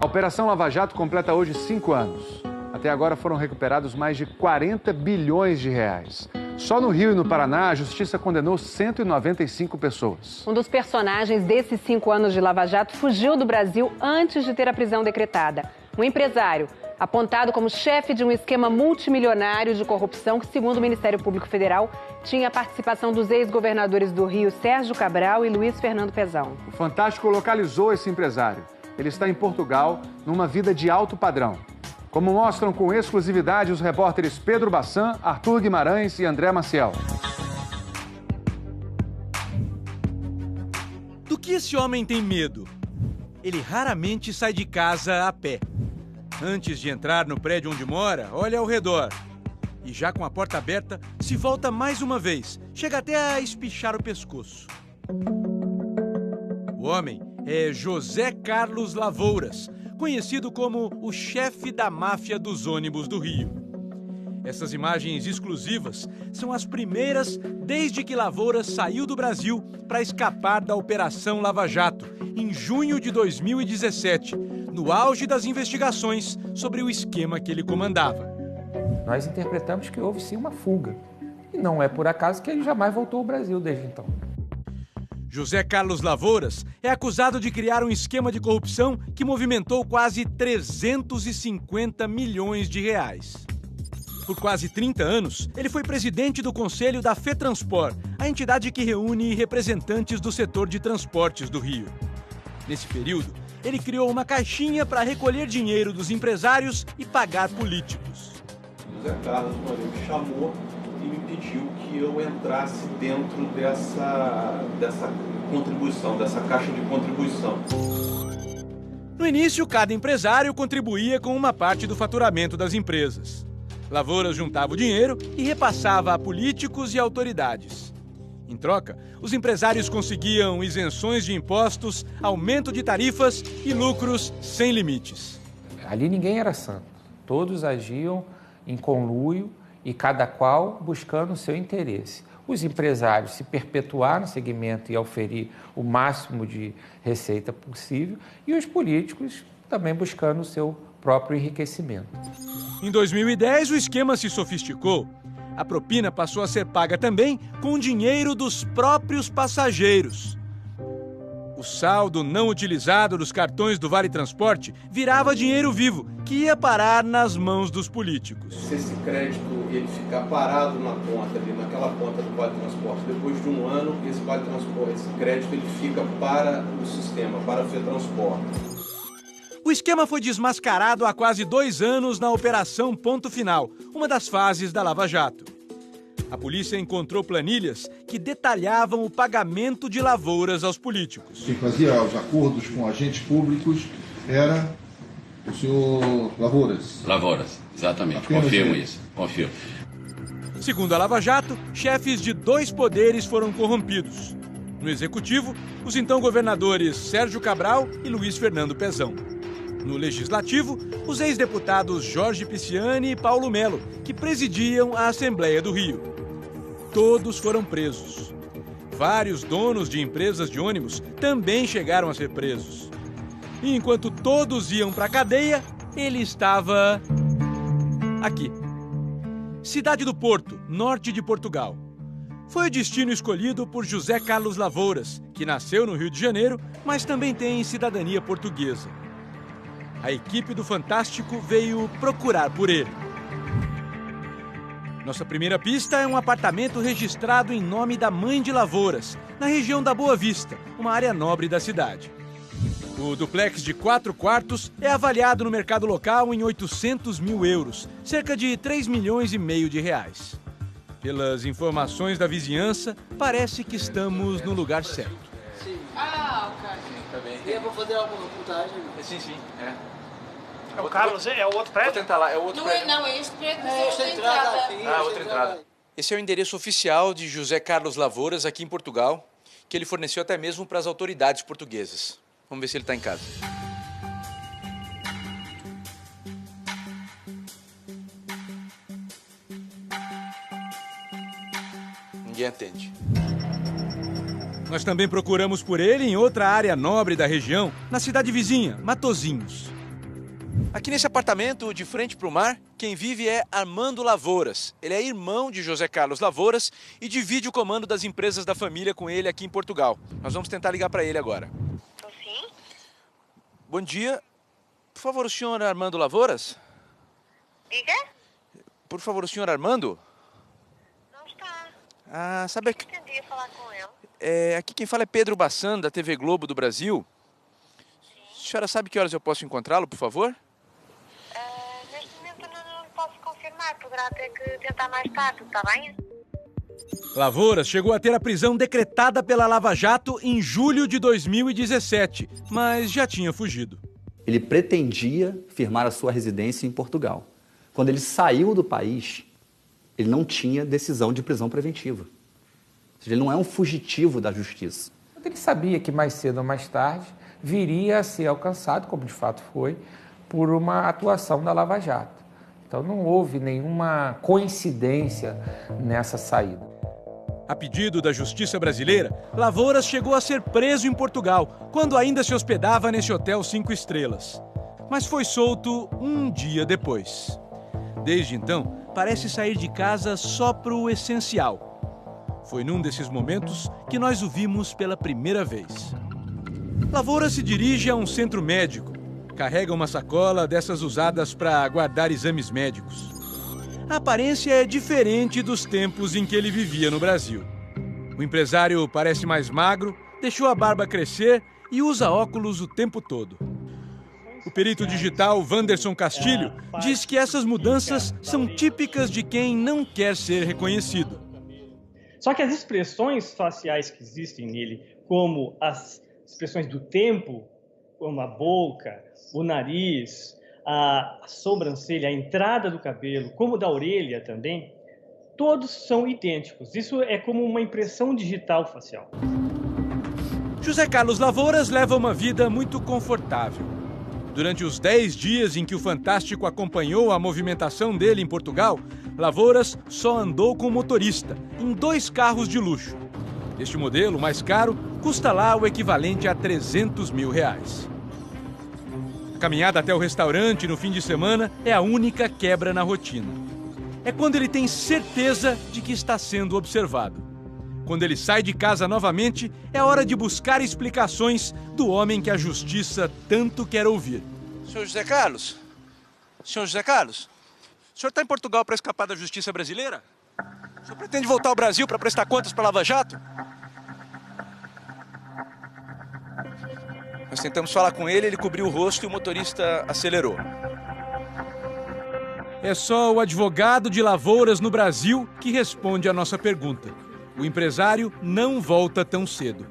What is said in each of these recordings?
A Operação Lava Jato completa hoje 5 anos. Até agora foram recuperados mais de 40 bilhões de reais. Só no Rio e no Paraná, a Justiça condenou 195 pessoas. Um dos personagens desses 5 anos de Lava Jato fugiu do Brasil antes de ter a prisão decretada. Um empresário, apontado como chefe de um esquema multimilionário de corrupção que, segundo o Ministério Público Federal, tinha a participação dos ex-governadores do Rio, Sérgio Cabral e Luiz Fernando Pezão. O Fantástico localizou esse empresário. Ele está em Portugal, numa vida de alto padrão. Como mostram com exclusividade os repórteres Pedro Bassan, Arthur Guimarães e André Maciel. Do que esse homem tem medo? Ele raramente sai de casa a pé. Antes de entrar no prédio onde mora, olha ao redor. E já com a porta aberta, se volta mais uma vez. Chega até a espichar o pescoço. O homem é José Carlos Lavouras, conhecido como o chefe da máfia dos ônibus do Rio. Essas imagens exclusivas são as primeiras desde que Lavouras saiu do Brasil para escapar da Operação Lava Jato, em junho de 2017, no auge das investigações sobre o esquema que ele comandava. Nós interpretamos que houve sim uma fuga. E não é por acaso que ele jamais voltou ao Brasil desde então. José Carlos Lavouras é acusado de criar um esquema de corrupção que movimentou quase 350 milhões de reais. Por quase 30 anos, ele foi presidente do Conselho da FETranspor, a entidade que reúne representantes do setor de transportes do Rio. Nesse período, ele criou uma caixinha para recolher dinheiro dos empresários e pagar políticos. José Carlos uma vez me chamou e me pediu que eu entrasse dentro dessa contribuição, dessa caixa de contribuição. No início, cada empresário contribuía com uma parte do faturamento das empresas. Lavouras juntava o dinheiro e repassava a políticos e autoridades. Em troca, os empresários conseguiam isenções de impostos, aumento de tarifas e lucros sem limites. Ali ninguém era santo. Todos agiam em conluio e cada qual buscando o seu interesse. Os empresários se perpetuar no segmento e oferir o máximo de receita possível e os políticos também buscando o seu próprio enriquecimento. Em 2010, o esquema se sofisticou. A propina passou a ser paga também com dinheiro dos próprios passageiros. O saldo não utilizado dos cartões do Vale Transporte virava dinheiro vivo, que ia parar nas mãos dos políticos. Se esse crédito ele ficar parado na conta, ali, naquela conta do Vale Transporte, depois de um ano, esse Vale Transporte, esse crédito ele fica para o sistema, para a FETranspor. O esquema foi desmascarado há quase 2 anos na Operação Ponto Final, uma das fases da Lava Jato. A polícia encontrou planilhas que detalhavam o pagamento de Lavouras aos políticos. Quem fazia os acordos com agentes públicos era o senhor Lavouras. Lavouras, exatamente. Apenas Confirmo ele. isso, confirmo. Segundo a Lava Jato, chefes de 2 poderes foram corrompidos. No Executivo, os então governadores Sérgio Cabral e Luiz Fernando Pezão. No Legislativo, os ex-deputados Jorge Pisciani e Paulo Melo, que presidiam a Assembleia do Rio. Todos foram presos. Vários donos de empresas de ônibus também chegaram a ser presos. E enquanto todos iam para a cadeia, ele estava aqui. Cidade do Porto, norte de Portugal. Foi o destino escolhido por José Carlos Lavouras, que nasceu no Rio de Janeiro, mas também tem cidadania portuguesa. A equipe do Fantástico veio procurar por ele. Nossa primeira pista é um apartamento registrado em nome da mãe de Lavouras, na região da Boa Vista, uma área nobre da cidade. O duplex de 4 quartos é avaliado no mercado local em 800 mil euros, cerca de 3 milhões e meio de reais. Pelas informações da vizinhança, parece que estamos no lugar certo. Sim. Ah, ok. Tá bem. E é para fazer alguma reportagem? Sim, é. É o Carlos, é o outro prédio? Vou tentar lá, é o outro prédio. Não, é este prédio, mas é outra entrada. Aqui, outra entrada. Esse é o endereço oficial de José Carlos Lavouras aqui em Portugal, que ele forneceu até mesmo para as autoridades portuguesas. Vamos ver se ele está em casa. Ninguém atende. Nós também procuramos por ele em outra área nobre da região, na cidade vizinha, Matosinhos. Aqui nesse apartamento, de frente para o mar, quem vive é Armando Lavouras. Ele é irmão de José Carlos Lavouras e divide o comando das empresas da família com ele aqui em Portugal. Nós vamos tentar ligar para ele agora. Sim? Bom dia. Por favor, o senhor Armando Lavouras? Diga? Por favor, o senhor Armando? Não está. Ah, sabe aqui... Pretendia falar com ele. Aqui quem fala é Pedro Bassan, da TV Globo do Brasil. Sim. A senhora sabe que horas eu posso encontrá-lo, por favor? Neste momento eu não posso confirmar. Poderá ter que tentar mais tarde, está bem? Lavouras chegou a ter a prisão decretada pela Lava Jato em julho de 2017, mas já tinha fugido. Ele pretendia firmar a sua residência em Portugal. Quando ele saiu do país, ele não tinha decisão de prisão preventiva. Ou seja, ele não é um fugitivo da justiça. Ele sabia que mais cedo ou mais tarde viria a ser alcançado, como de fato foi, por uma atuação da Lava Jato. Então não houve nenhuma coincidência nessa saída. A pedido da Justiça Brasileira, Lavouras chegou a ser preso em Portugal, quando ainda se hospedava nesse hotel 5 estrelas. Mas foi solto um dia depois. Desde então, parece sair de casa só para o essencial. Foi num desses momentos que nós o vimos pela primeira vez. Lavouras se dirige a um centro médico. Carrega uma sacola dessas usadas para guardar exames médicos. A aparência é diferente dos tempos em que ele vivia no Brasil. O empresário parece mais magro, deixou a barba crescer e usa óculos o tempo todo. O perito digital Wanderson Castilho diz que essas mudanças são típicas de quem não quer ser reconhecido. Só que as expressões faciais que existem nele, como as expressões do tempo, como a boca, o nariz, a sobrancelha, a entrada do cabelo, como da orelha também, todos são idênticos. Isso é como uma impressão digital facial. José Carlos Lavouras leva uma vida muito confortável. Durante os 10 dias em que o Fantástico acompanhou a movimentação dele em Portugal, Lavouras só andou com motorista, em 2 carros de luxo. Este modelo, mais caro, custa lá o equivalente a R$300 mil. A caminhada até o restaurante no fim de semana é a única quebra na rotina. É quando ele tem certeza de que está sendo observado. Quando ele sai de casa novamente, é hora de buscar explicações do homem que a justiça tanto quer ouvir. Senhor José Carlos? Senhor José Carlos? O senhor está em Portugal para escapar da justiça brasileira? O senhor pretende voltar ao Brasil para prestar contas para a Lava Jato? Nós tentamos falar com ele, ele cobriu o rosto e o motorista acelerou. É só o advogado de Lavouras no Brasil que responde a nossa pergunta. O empresário não volta tão cedo.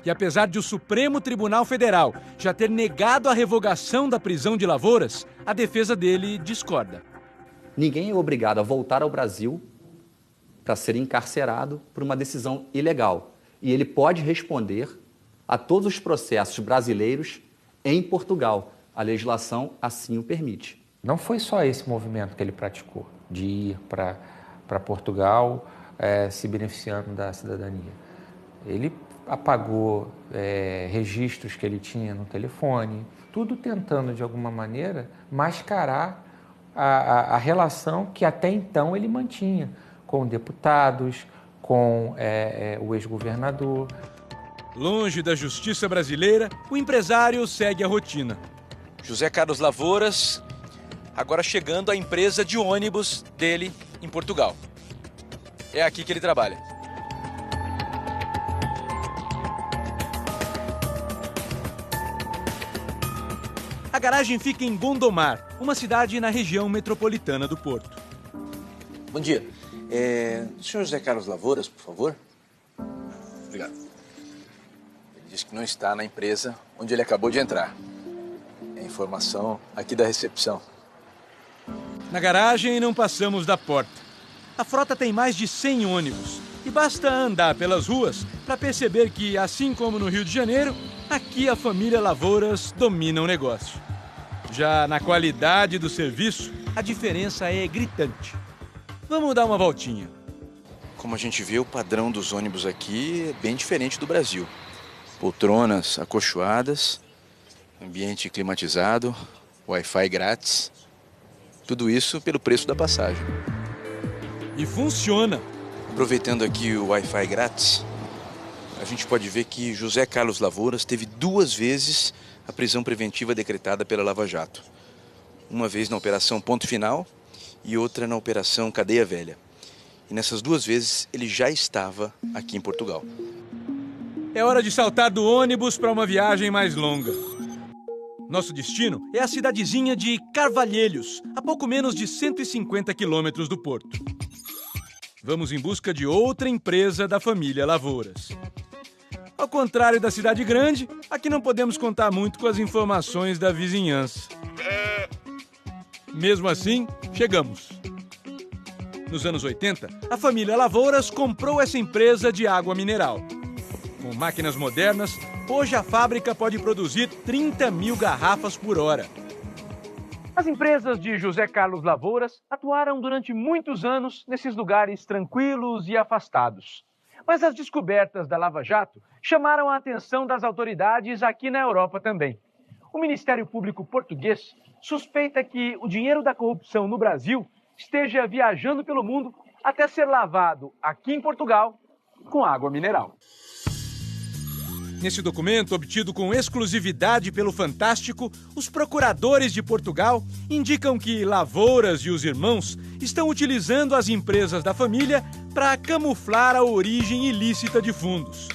E apesar de o Supremo Tribunal Federal já ter negado a revogação da prisão de Lavouras, a defesa dele discorda. Ninguém é obrigado a voltar ao Brasil para ser encarcerado por uma decisão ilegal. E ele pode responder a todos os processos brasileiros em Portugal. A legislação assim o permite. Não foi só esse movimento que ele praticou, de ir para Portugal se beneficiando da cidadania. Ele apagou registros que ele tinha no telefone, tudo tentando, de alguma maneira, mascarar a relação que até então ele mantinha com deputados, com o ex-governador. Longe da justiça brasileira, o empresário segue a rotina. José Carlos Lavouras, agora chegando à empresa de ônibus dele em Portugal. É aqui que ele trabalha. A garagem fica em Gondomar, uma cidade na região metropolitana do Porto. Bom dia. O senhor José Carlos Lavouras, por favor? Obrigado. Ele disse que não está na empresa onde ele acabou de entrar. É informação aqui da recepção. Na garagem não passamos da porta. A frota tem mais de 100 ônibus e basta andar pelas ruas para perceber que, assim como no Rio de Janeiro, aqui a família Lavouras domina o negócio. Já na qualidade do serviço, a diferença é gritante. Vamos dar uma voltinha. Como a gente vê, o padrão dos ônibus aqui é bem diferente do Brasil. Poltronas acolchoadas, ambiente climatizado, Wi-Fi grátis, tudo isso pelo preço da passagem. E funciona. Aproveitando aqui o Wi-Fi grátis, a gente pode ver que José Carlos Lavouras teve 2 vezes a prisão preventiva decretada pela Lava Jato. Uma vez na Operação Ponto Final e outra na Operação Cadeia Velha. E nessas 2 vezes ele já estava aqui em Portugal. É hora de saltar do ônibus para uma viagem mais longa. Nosso destino é a cidadezinha de Carvalhelhos, a pouco menos de 150 quilômetros do porto. Vamos em busca de outra empresa da família Lavouras. Ao contrário da cidade grande, aqui não podemos contar muito com as informações da vizinhança. Mesmo assim, chegamos. Nos anos 80, a família Lavouras comprou essa empresa de água mineral. Com máquinas modernas, hoje a fábrica pode produzir 30 mil garrafas por hora. As empresas de José Carlos Lavouras atuaram durante muitos anos nesses lugares tranquilos e afastados. Mas as descobertas da Lava Jato chamaram a atenção das autoridades aqui na Europa também. O Ministério Público português suspeita que o dinheiro da corrupção no Brasil esteja viajando pelo mundo até ser lavado aqui em Portugal com água mineral. Nesse documento, obtido com exclusividade pelo Fantástico, os procuradores de Portugal indicam que Lavouras e os irmãos estão utilizando as empresas da família para camuflar a origem ilícita de fundos.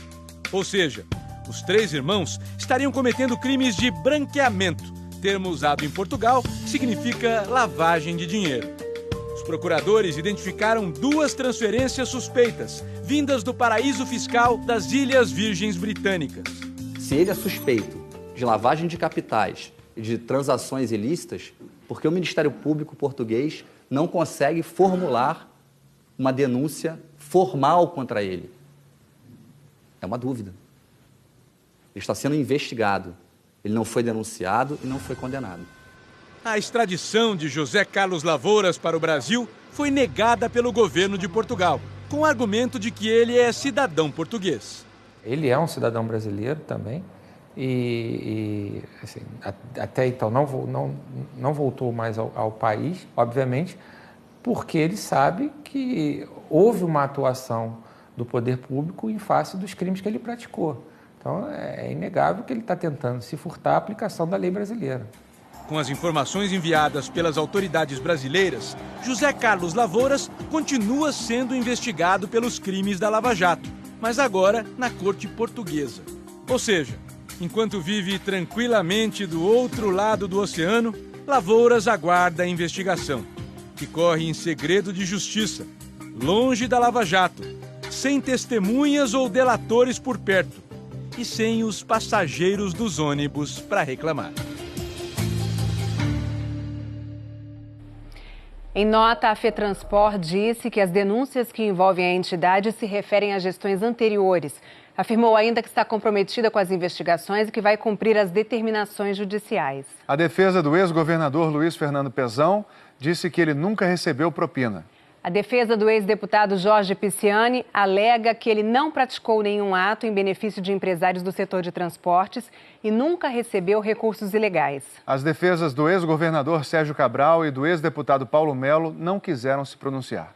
Ou seja, os 3 irmãos estariam cometendo crimes de branqueamento, termo usado em Portugal que significa lavagem de dinheiro. Os procuradores identificaram 2 transferências suspeitas, vindas do paraíso fiscal das Ilhas Virgens Britânicas. Se ele é suspeito de lavagem de capitais e de transações ilícitas, por que o Ministério Público português não consegue formular uma denúncia formal contra ele? É uma dúvida. Ele está sendo investigado. Ele não foi denunciado e não foi condenado. A extradição de José Carlos Lavouras para o Brasil foi negada pelo governo de Portugal, com o argumento de que ele é cidadão português. Ele é um cidadão brasileiro também assim, até então não voltou mais ao país, obviamente, porque ele sabe que houve uma atuação do poder público em face dos crimes que ele praticou. Então é inegável que ele está tentando se furtar a aplicação da lei brasileira. Com as informações enviadas pelas autoridades brasileiras, José Carlos Lavouras continua sendo investigado pelos crimes da Lava Jato, mas agora na corte portuguesa. Ou seja, enquanto vive tranquilamente do outro lado do oceano, Lavouras aguarda a investigação, que corre em segredo de justiça, longe da Lava Jato, sem testemunhas ou delatores por perto e sem os passageiros dos ônibus para reclamar. Em nota, a FETransport disse que as denúncias que envolvem a entidade se referem a gestões anteriores. Afirmou ainda que está comprometida com as investigações e que vai cumprir as determinações judiciais. A defesa do ex-governador Luiz Fernando Pezão disse que ele nunca recebeu propina. A defesa do ex-deputado Jorge Pisciani alega que ele não praticou nenhum ato em benefício de empresários do setor de transportes e nunca recebeu recursos ilegais. As defesas do ex-governador Sérgio Cabral e do ex-deputado Paulo Melo não quiseram se pronunciar.